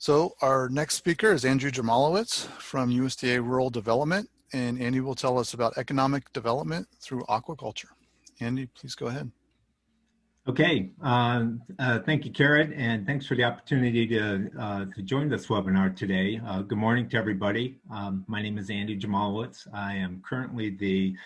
So our next speaker is Andrew Jermolowicz from USDA Rural Development, and Andy will tell us about economic development through aquaculture. Andy, please go ahead. Okay, thank you, Karen, and thanks for the opportunity to join this webinar today. Good morning to everybody. My name is Andy Jermolowicz. I am currently the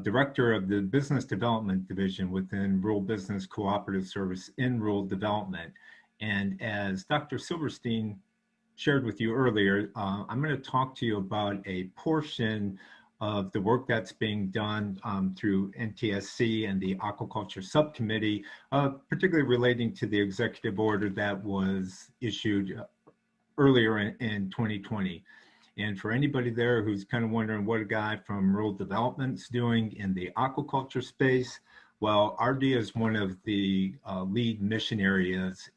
Director of the Business Development Division within Rural Business Cooperative Service in Rural Development. And as Dr. Silverstein shared with you earlier, I'm going to talk to you about a portion of the work that's being done through NTSC and the Aquaculture Subcommittee, particularly relating to the executive order that was issued earlier in 2020. And for anybody there who's kind of wondering what a guy from rural development's doing in the aquaculture space, well, RD is one of the lead mission areas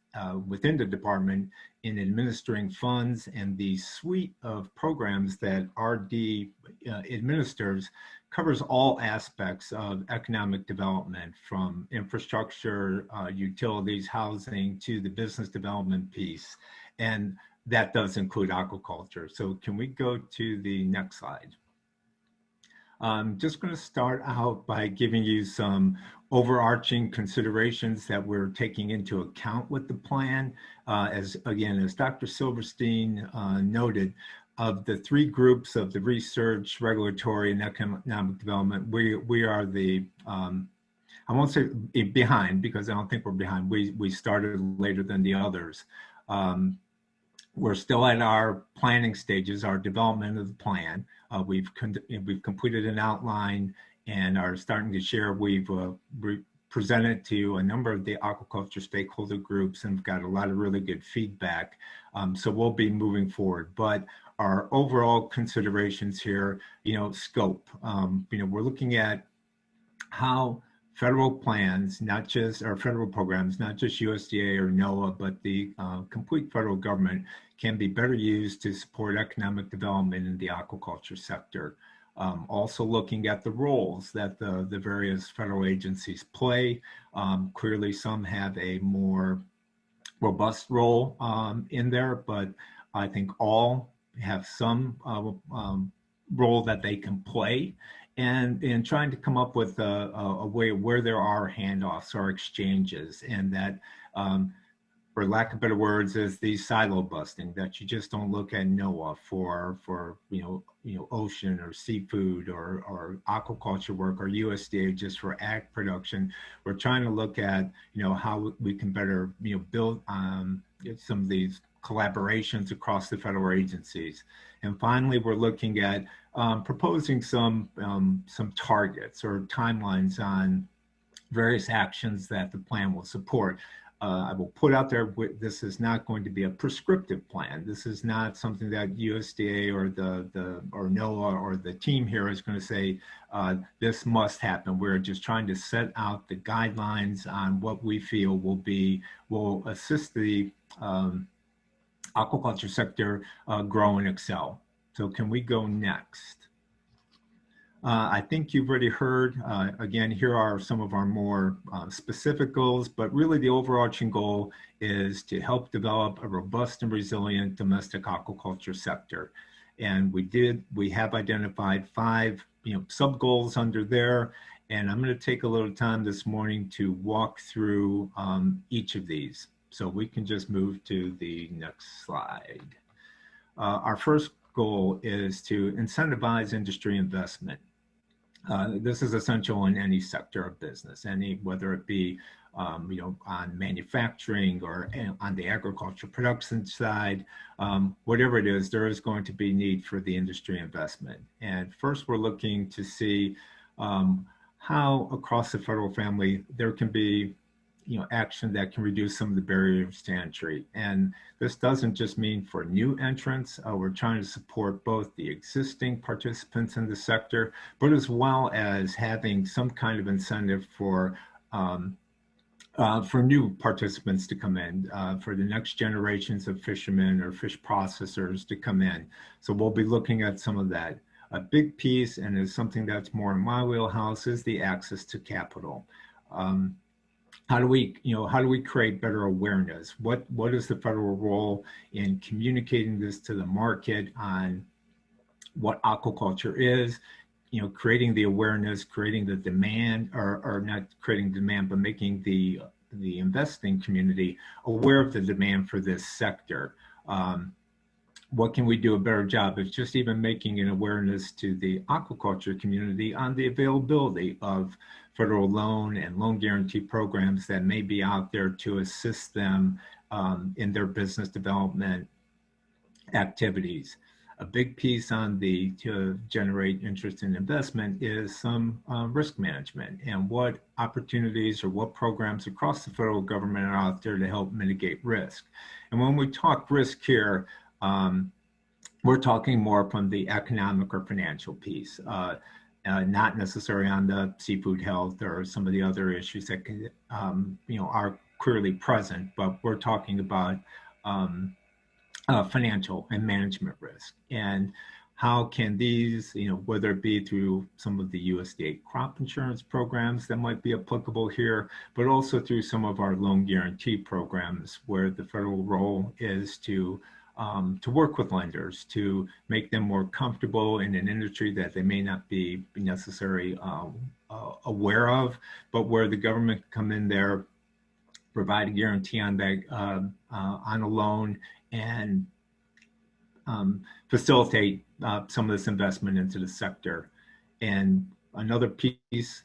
within the department in administering funds, and the suite of programs that RD administers covers all aspects of economic development, from infrastructure, utilities, housing, to the business development piece. And that does include aquaculture. So can we go to the next slide? I'm just going to start out by giving you some overarching considerations that we're taking into account with the plan. As Dr. Silverstein noted, of the three groups of the research, regulatory, and economic development, we are the, I won't say behind, because I don't think we're behind. We started later than the others. We're still at our planning stages, our development of the plan. We've completed an outline and are starting to share. We've presented to a number of the aquaculture stakeholder groups and got a lot of really good feedback. So we'll be moving forward. But our overall considerations here, scope. We're looking at how federal plans, not just our federal programs, not just USDA or NOAA, but the complete federal government can be better used to support economic development in the aquaculture sector. Also looking at the roles that the various federal agencies play. Clearly some have a more robust role in there, but I think all have some role that they can play. And in trying to come up with a way where there are handoffs or exchanges, and that, for lack of better words, is the silo busting, that you just don't look at NOAA for ocean or seafood or aquaculture work, or USDA just for ag production. We're trying to look at how we can better build some of these collaborations across the federal agencies. And finally, we're looking at proposing some targets or timelines on various actions that the plan will support. I will put out there, this is not going to be a prescriptive plan. This is not something that USDA or or NOAA or the team here is going to say, this must happen. We're just trying to set out the guidelines on what we feel will assist the aquaculture sector grow and excel. So can we go next? I think you've already heard, again, here are some of our more specific goals, but really the overarching goal is to help develop a robust and resilient domestic aquaculture sector. And we have identified 5 sub goals under there, and I'm going to take a little time this morning to walk through each of these. So we can just move to the next slide. Our first goal is to incentivize industry investment. This is essential in any sector of business, whether it be on manufacturing or on the agriculture production side, whatever it is, there is going to be need for the industry investment. And first, we're looking to see how across the federal family there can be action that can reduce some of the barriers to entry. And this doesn't just mean for new entrants. We're trying to support both the existing participants in the sector, but as well as having some kind of incentive for new participants to come in, for the next generations of fishermen or fish processors to come in. So we'll be looking at some of that. A big piece, and is something that's more in my wheelhouse, is the access to capital. how do we create better awareness? What is the federal role in communicating this to the market on what aquaculture is? Creating the awareness, creating the demand, or not creating demand, but making the investing community aware of the demand for this sector. What can we do a better job of just even making an awareness to the aquaculture community on the availability of federal loan and loan guarantee programs that may be out there to assist them in their business development activities. A big piece to generate interest in investment is some risk management, and what opportunities or what programs across the federal government are out there to help mitigate risk. And when we talk risk here, we're talking more from the economic or financial piece, not necessarily on the seafood health or some of the other issues that can, are clearly present, but we're talking about financial and management risk. And how can these, whether it be through some of the USDA crop insurance programs that might be applicable here, but also through some of our loan guarantee programs where the federal role is to work with lenders to make them more comfortable in an industry that they may not be necessarily aware of, but where the government can come in there, provide a guarantee on that on a loan, and facilitate some of this investment into the sector. And another piece,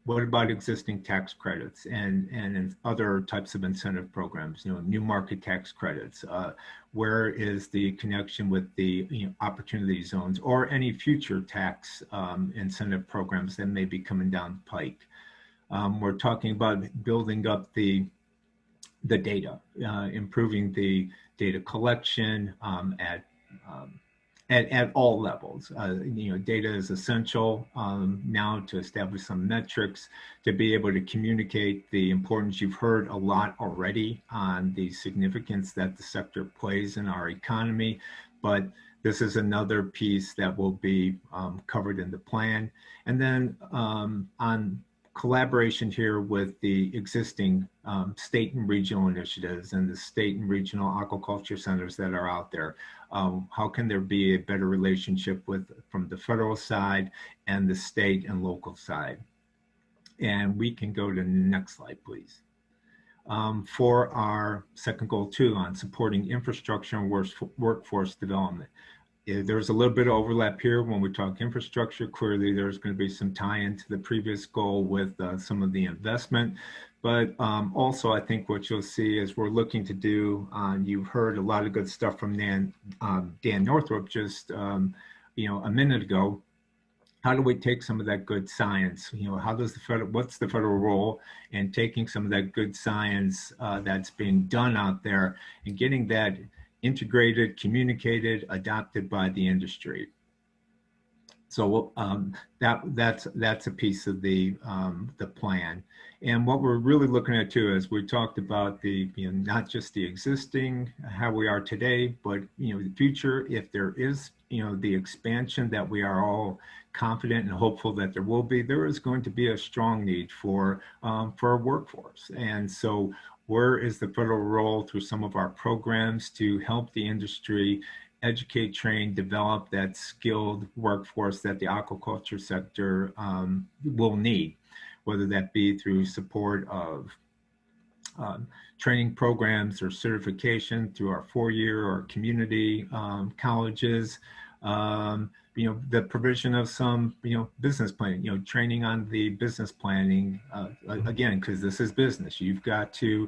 what about existing tax credits and other types of incentive programs, new market tax credits? Where is the connection with the opportunity zones or any future tax incentive programs that may be coming down the pike? We're talking about building up the data, improving the data collection at all levels. Data is essential now to establish some metrics, to be able to communicate the importance. You've heard a lot already on the significance that the sector plays in our economy, but this is another piece that will be covered in the plan. And then on collaboration here with the existing state and regional initiatives and the state and regional aquaculture centers that are out there. How can there be a better relationship from the federal side and the state and local side? And we can go to the next slide, please. For our second goal 2 on supporting infrastructure and workforce development. There's a little bit of overlap here when we talk infrastructure. Clearly, there's going to be some tie-in to the previous goal with some of the investment. But also, I think what you'll see is we're looking to do, you've heard a lot of good stuff from Dan Northrup just a minute ago. How do we take some of that good science? How does what's the federal role in taking some of that good science that's being done out there and getting that integrated, communicated, adopted by the industry? So that's a piece of the plan. And what we're really looking at too is we talked about the not just the existing, how we are today, but the future. If there is the expansion that we are all confident and hopeful that there will be, there is going to be a strong need for a workforce. And so where is the federal role through some of our programs to help the industry educate, train, develop that skilled workforce that the aquaculture sector will need, whether that be through support of training programs or certification through our 4-year or community colleges, the provision of some, business planning, training on the business planning, again, because this is business. You've got to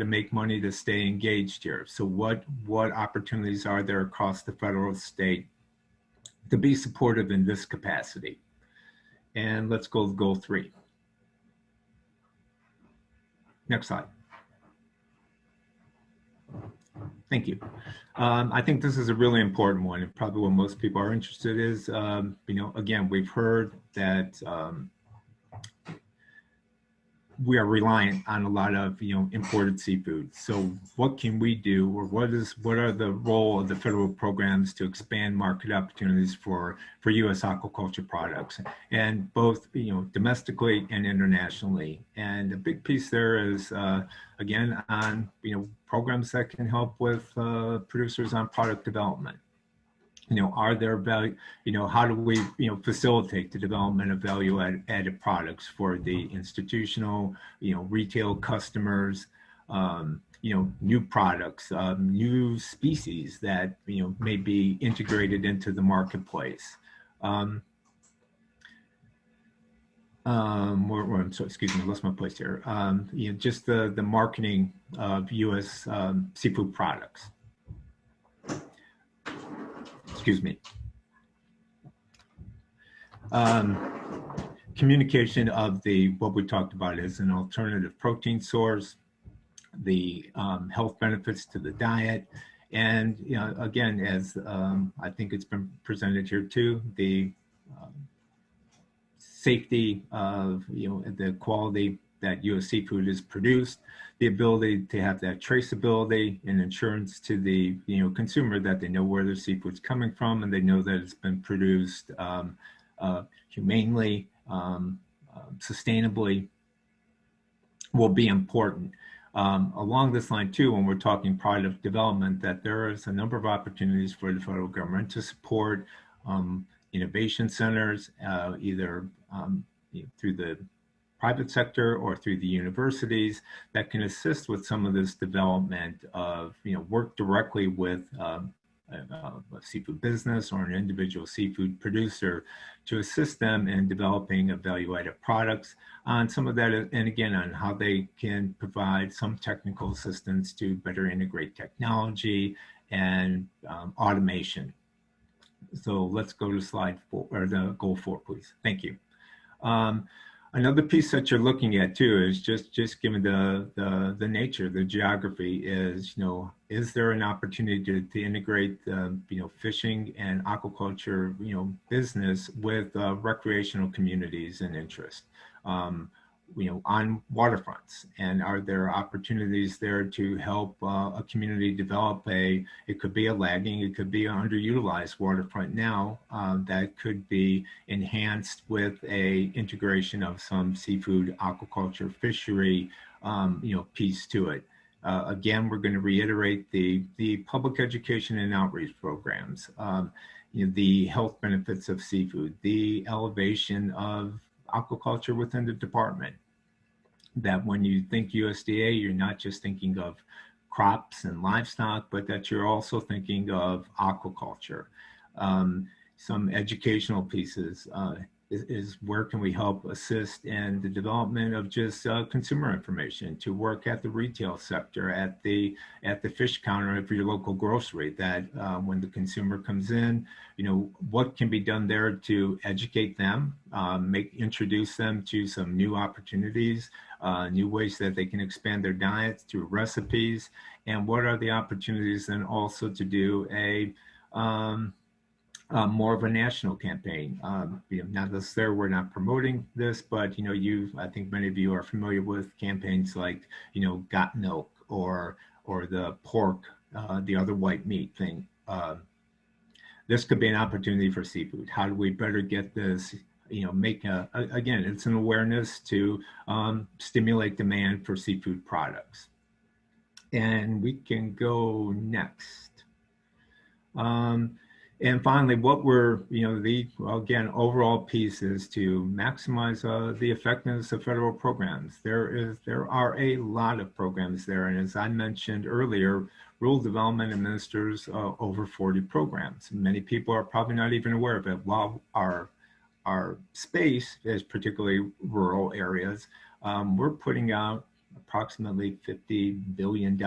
make money to stay engaged here. So what opportunities are there across the federal state to be supportive in this capacity? And let's go to goal 3. Next slide. Thank you. I think this is a really important one, and probably what most people are interested in is, again, we've heard that we are reliant on a lot of, imported seafood. So what can we do, or what are the role of the federal programs to expand market opportunities for U.S. aquaculture products, and both, domestically and internationally? And a big piece there is, again, on, programs that can help with producers on product development. Are there value, how do we, facilitate the development of value-added products for the institutional, retail customers, new products, new species that, may be integrated into the marketplace. I'm sorry, excuse me, I lost my place here. Just the marketing of U.S. Seafood products. Excuse me. Communication of what we talked about is an alternative protein source, the health benefits to the diet, and again, as I think it's been presented here too, the safety of the quality that U.S. seafood is produced, the ability to have that traceability and insurance to the consumer, that they know where their seafood's coming from and they know that it's been produced humanely, sustainably, will be important. Along this line too, when we're talking product development, that there is a number of opportunities for the federal government to support innovation centers, either through the private sector or through the universities, that can assist with some of this development of, work directly with a seafood business or an individual seafood producer to assist them in developing a value-added products on some of that, and again, on how they can provide some technical assistance to better integrate technology and automation. So let's go to slide 4, or the goal 4, please. Thank you. Another piece that you're looking at too is just given the nature, the geography, is is there an opportunity to integrate fishing and aquaculture business with recreational communities and interest on waterfronts, and are there opportunities there to help a community develop it could be a lagging, it could be an underutilized waterfront now that could be enhanced with a integration of some seafood aquaculture fishery piece to it. Again, we're going to reiterate the public education and outreach programs, the health benefits of seafood, the elevation of aquaculture within the department, that when you think USDA, you're not just thinking of crops and livestock, but that you're also thinking of aquaculture. Some educational pieces is where can we help assist in the development of just consumer information, to work at the retail sector, at the fish counter of your local grocery, that when the consumer comes in, what can be done there to educate them, introduce them to some new opportunities, new ways that they can expand their diets through recipes, and what are the opportunities then also to do more of a national campaign. Not necessarily, we're not promoting this, but I think many of you are familiar with campaigns like Got Milk, or the pork, the other white meat thing. This could be an opportunity for seafood. How do we better get this? Again, it's an awareness to stimulate demand for seafood products. And we can go next. And finally, what we're, again, overall piece is to maximize the effectiveness of federal programs. There are a lot of programs there. And as I mentioned earlier, rural development administers over 40 programs. Many people are probably not even aware of it. While our space is particularly rural areas, we're putting out approximately $50 billion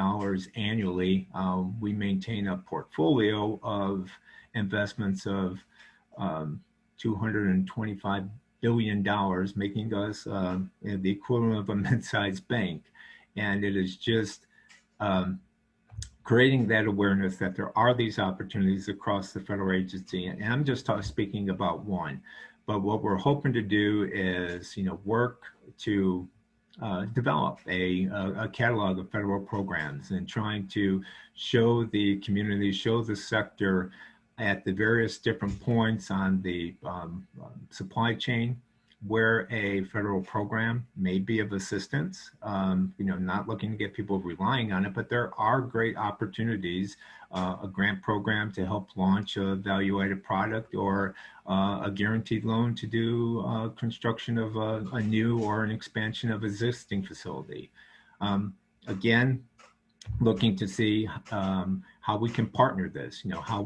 annually. We maintain a portfolio of investments of $225 billion, making us the equivalent of a mid-sized bank. And it is just creating that awareness that there are these opportunities across the federal agency. And I'm just speaking about one. But what we're hoping to do is, work to develop a catalog of federal programs and trying to show the community, show the sector at the various different points on the supply chain where a federal program may be of assistance. Not looking to get people relying on it, but there are great opportunities, a grant program to help launch a value-added product, or a guaranteed loan to do construction of a new or an expansion of existing facility. Again, looking to see how we can partner this, how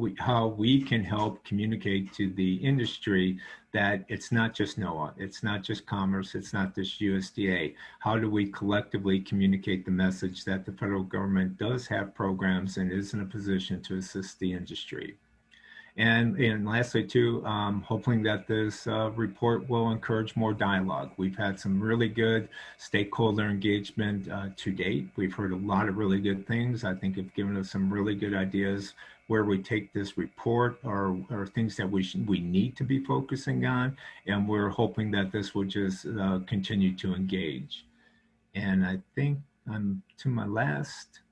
we can help communicate to the industry that it's not just NOAA, it's not just Commerce, it's not just USDA. How do we collectively communicate the message that the federal government does have programs and is in a position to assist the industry? And lastly, too, hoping that this report will encourage more dialogue. We've had some really good stakeholder engagement to date. We've heard a lot of really good things. I think have given us some really good ideas where we take this report, or things that we need to be focusing on. And we're hoping that this will just continue to engage. And I think I'm to my last.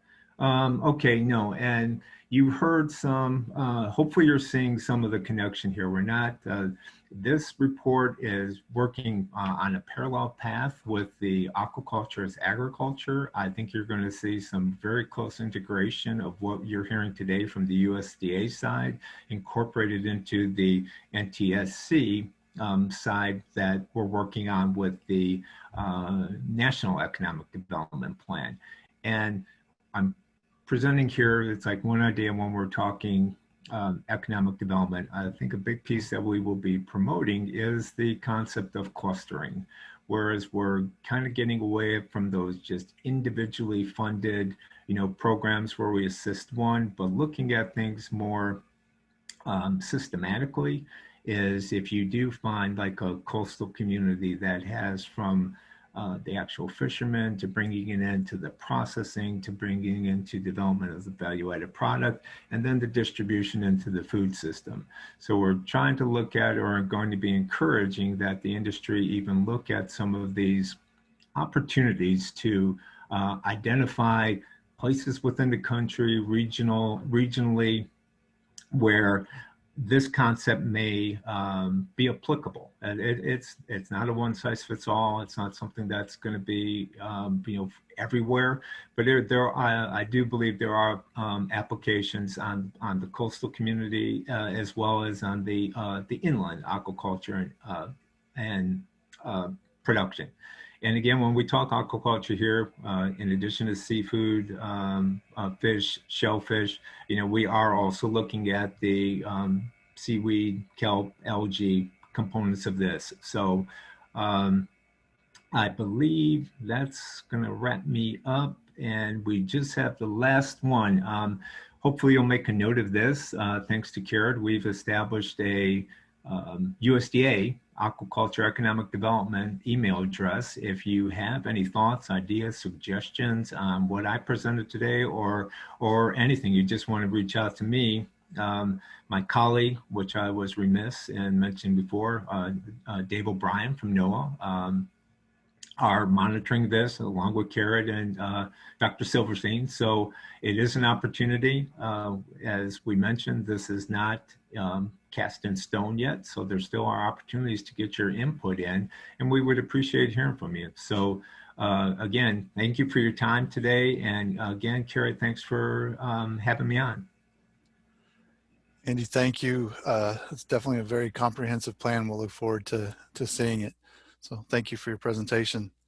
Okay, no, and you heard some, hopefully you're seeing some of the connection here. We're not, this report is working on a parallel path with the aquaculture as agriculture. I think you're going to see some very close integration of what you're hearing today from the USDA side, incorporated into the NTSC side that we're working on with the National Economic Development Plan. And I'm presenting here, it's like one idea when we're talking economic development. I think a big piece that we will be promoting is the concept of clustering, whereas we're kind of getting away from those just individually funded, programs where we assist one, but looking at things more systematically. Is if you do find like a coastal community that has from the actual fishermen to bringing it into the processing, to bringing into development of the value-added product, and then the distribution into the food system. So we're trying to look at, or are going to be encouraging that the industry even look at some of these opportunities to identify places within the country, regionally, where this concept may be applicable. And it's not a one-size-fits-all. It's not something that's going to be everywhere. But I do believe there are applications on the coastal community as well as on the inland aquaculture and production. And again, when we talk aquaculture here, in addition to seafood, fish, shellfish, we are also looking at the seaweed, kelp, algae components of this. So I believe that's going to wrap me up. And we just have the last one. Hopefully you'll make a note of this. Thanks to Karen, we've established a USDA Aquaculture Economic Development email address. If you have any thoughts, ideas, suggestions on what I presented today, or anything, you just want to reach out to me. My colleague, which I was remiss in mentioning before, Dave O'Brien from NOAA, are monitoring this along with Karen and Dr. Silverstein. So it is an opportunity. As we mentioned, this is not cast in stone yet. So there still are opportunities to get your input in, and we would appreciate hearing from you. So again, thank you for your time today. And again, Karen, thanks for having me on. Andy, thank you. It's definitely a very comprehensive plan. We'll look forward to seeing it. So thank you for your presentation.